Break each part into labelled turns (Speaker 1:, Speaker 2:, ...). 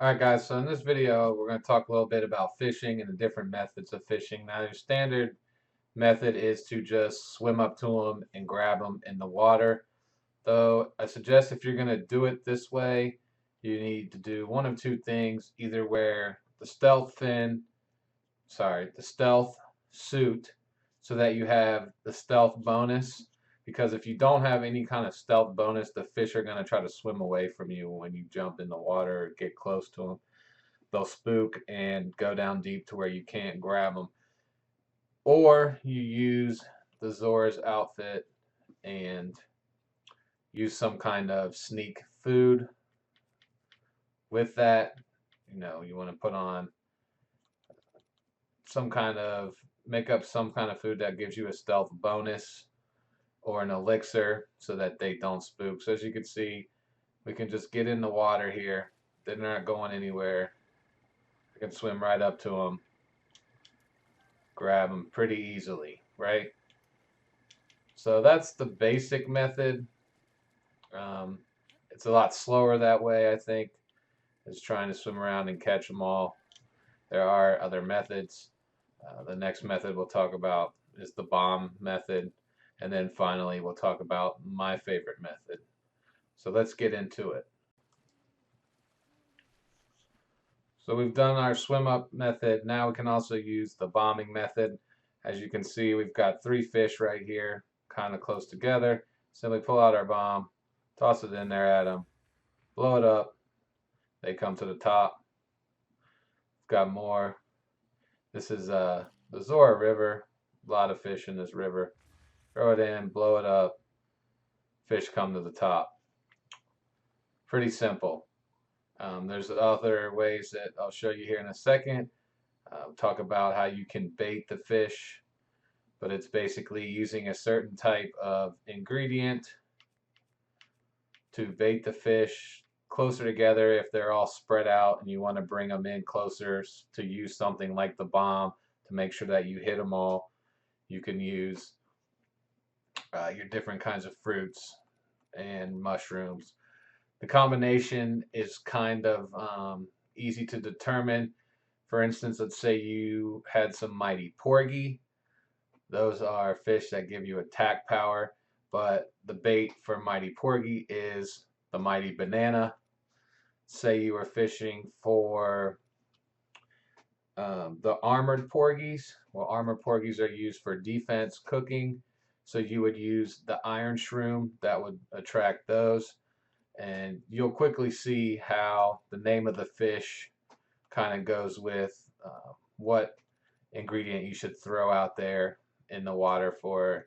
Speaker 1: Alright guys, so in this video we're going to talk a little bit about fishing and the different methods of fishing. Now your standard method is to just swim up to them and grab them in the water. Though I suggest if you're going to do it this way, you need to do one of two things. Either wear the the stealth suit so that you have the stealth bonus. Because if you don't have any kind of stealth bonus, the fish are going to try to swim away from you when you jump in the water or get close to them. They'll spook and go down deep to where you can't grab them. Or you use the Zora's outfit and use some kind of sneak food with that. You want to put on make up some kind of food that gives you a stealth bonus or an elixir so that they don't spook. So as you can see, we can just get in the water here. They're not going anywhere. I can swim right up to them, grab them pretty easily, right? So that's the basic method. It's a lot slower that way, I think, is trying to swim around and catch them all. There are other methods. The next method we'll talk about is the bomb method. And then finally, we'll talk about my favorite method. So let's get into it. So we've done our swim up method. Now we can also use the bombing method. As you can see, we've got 3 fish right here, kind of close together. Simply pull out our bomb, toss it in there at them, blow it up. They come to the top. We've got more. This is the Zora River. A lot of fish in this river. Throw it in, blow it up. Fish come to the top. Pretty simple. There's other ways that I'll show you here in a second. Talk about how you can bait the fish, but it's basically using a certain type of ingredient to bait the fish closer together. If they're all spread out and you want to bring them in closer, to use something like the bomb to make sure that you hit them all, you can use your different kinds of fruits and mushrooms. The combination is kind of easy to determine. For instance, let's say you had some mighty porgy. Those are fish that give you attack power, but the bait for mighty porgy is the mighty banana. Say you were fishing for the armored porgies. Well, armored porgies are used for defense cooking, so you would use the iron shroom. That would attract those. And you'll quickly see how the name of the fish kind of goes with what ingredient you should throw out there in the water for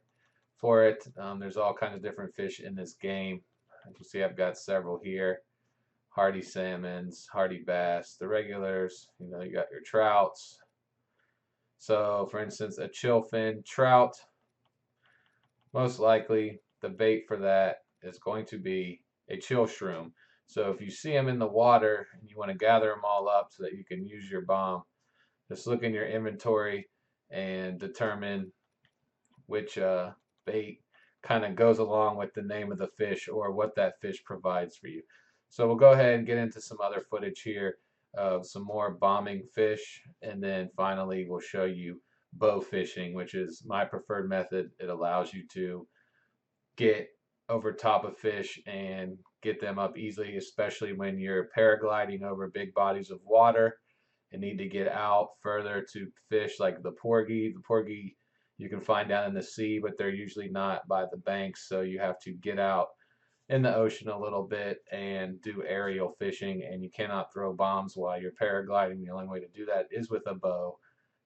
Speaker 1: it. There's all kinds of different fish in this game. As you see, I've got several here. Hardy salmons, hardy bass, the regulars, you got your trouts. So for instance, a chillfin trout, most likely the bait for that is going to be a chill shroom. So if you see them in the water and you want to gather them all up so that you can use your bomb, just look in your inventory and determine which bait kind of goes along with the name of the fish or what that fish provides for you. So we'll go ahead and get into some other footage here of some more bombing fish, and then finally we'll show you bow fishing, which is my preferred method. It allows you to get over top of fish and get them up easily, especially when you're paragliding over big bodies of water and need to get out further to fish like the porgy. The porgy you can find down in the sea, but they're usually not by the banks, so you have to get out in the ocean a little bit and do aerial fishing, and you cannot throw bombs while you're paragliding. The only way to do that is with a bow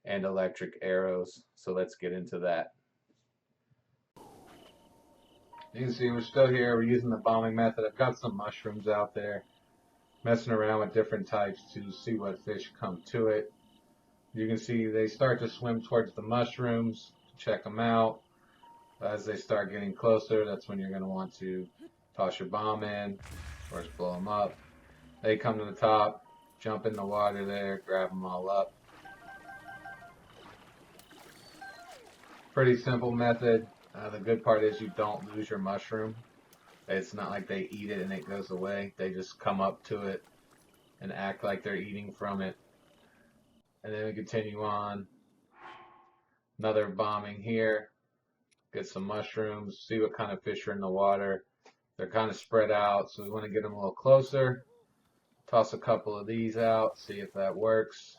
Speaker 1: and electric arrows. So let's get into that. You can see we're still here. We're using the bombing method. I've got some mushrooms out there, messing around with different types to see what fish come to it. You can see they start to swim towards the mushrooms. Check them out. As they start getting closer, that's when you're going to want to toss your bomb in or just blow them up. They come to the top, jump in the water there, grab them all up. Pretty simple method. The good part is you don't lose your mushroom. It's not like they eat it and it goes away. They just come up to it and act like they're eating from it. And then we continue on. Another bombing here. Get some mushrooms, see what kind of fish are in the water. They're kind of spread out, so we want to get them a little closer. Toss a couple of these out, see if that works.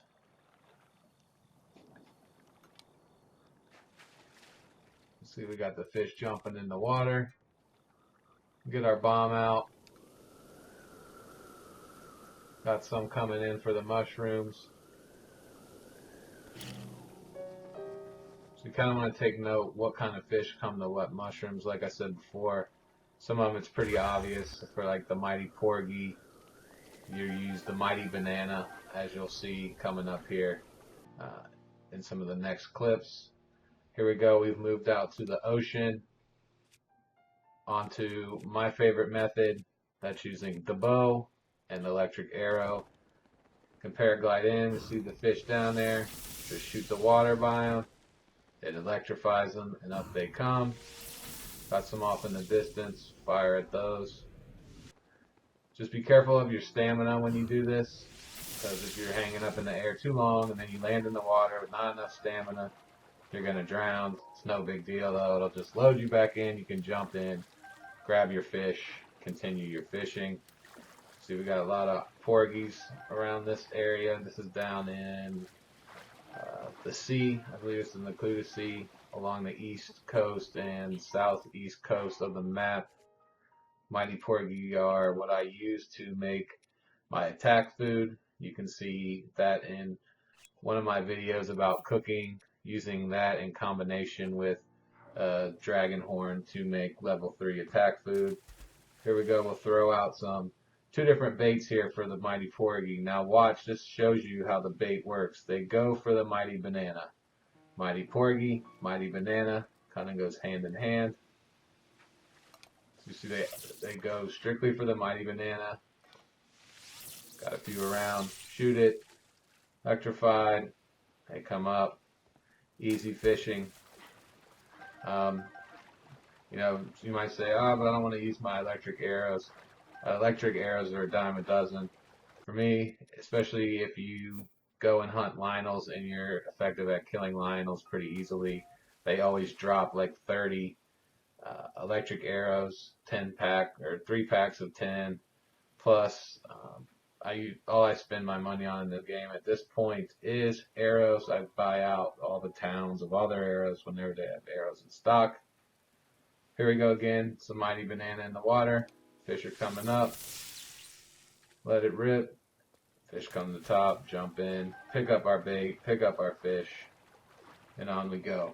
Speaker 1: See, we got the fish jumping in the water. Get our bomb out. Got some coming in for the mushrooms. So you kind of want to take note what kind of fish come to what mushrooms. Like I said before, some of them it's pretty obvious. For like the mighty porgy, you use the mighty banana, as you'll see coming up here in some of the next clips. Here we go, we've moved out to the ocean, onto my favorite method, that's using the bow and the electric arrow. Can paraglide in, see the fish down there, just shoot the water by them, it electrifies them and up they come. Got some off in the distance, fire at those. Just be careful of your stamina when you do this, because if you're hanging up in the air too long and then you land in the water with not enough stamina, you're going to drown. It's no big deal though, it'll just load you back in, you can jump in, grab your fish, continue your fishing. See, we got a lot of porgies around this area. This is down in the sea, I believe it's in the Cluta Sea, along the east coast and southeast coast of the map. Mighty porgy are what I use to make my attack food. You can see that in one of my videos about cooking, using that in combination with dragon horn to make level 3 attack food. Here we go, we'll throw out two different baits here for the mighty porgy. Now watch, this shows you how the bait works. They go for the mighty banana. Mighty porgy, mighty banana, kind of goes hand in hand. So you see they go strictly for the mighty banana. Got a few around, shoot it, electrified, they come up, easy fishing. You know, you might say, oh, but I don't want to use my electric arrows. Electric arrows are a dime a dozen. For me, especially if you go and hunt lionels and you're effective at killing lionels pretty easily, they always drop like 30 electric arrows, 10 pack or 3 packs of 10. Plus, all I spend my money on in the game at this point is arrows. I buy out all the towns of other arrows whenever they have arrows in stock. Here we go again, some mighty banana in the water. Fish are coming up. Let it rip. Fish come to the top, jump in, pick up our bait, pick up our fish, and on we go.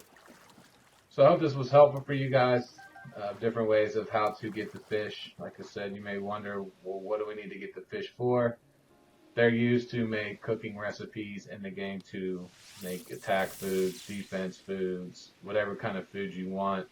Speaker 1: So I hope this was helpful for you guys. Different ways of how to get the fish. Like I said, you may wonder, well, what do we need to get the fish for? They're used to make cooking recipes in the game, to make attack foods, defense foods, whatever kind of food you want.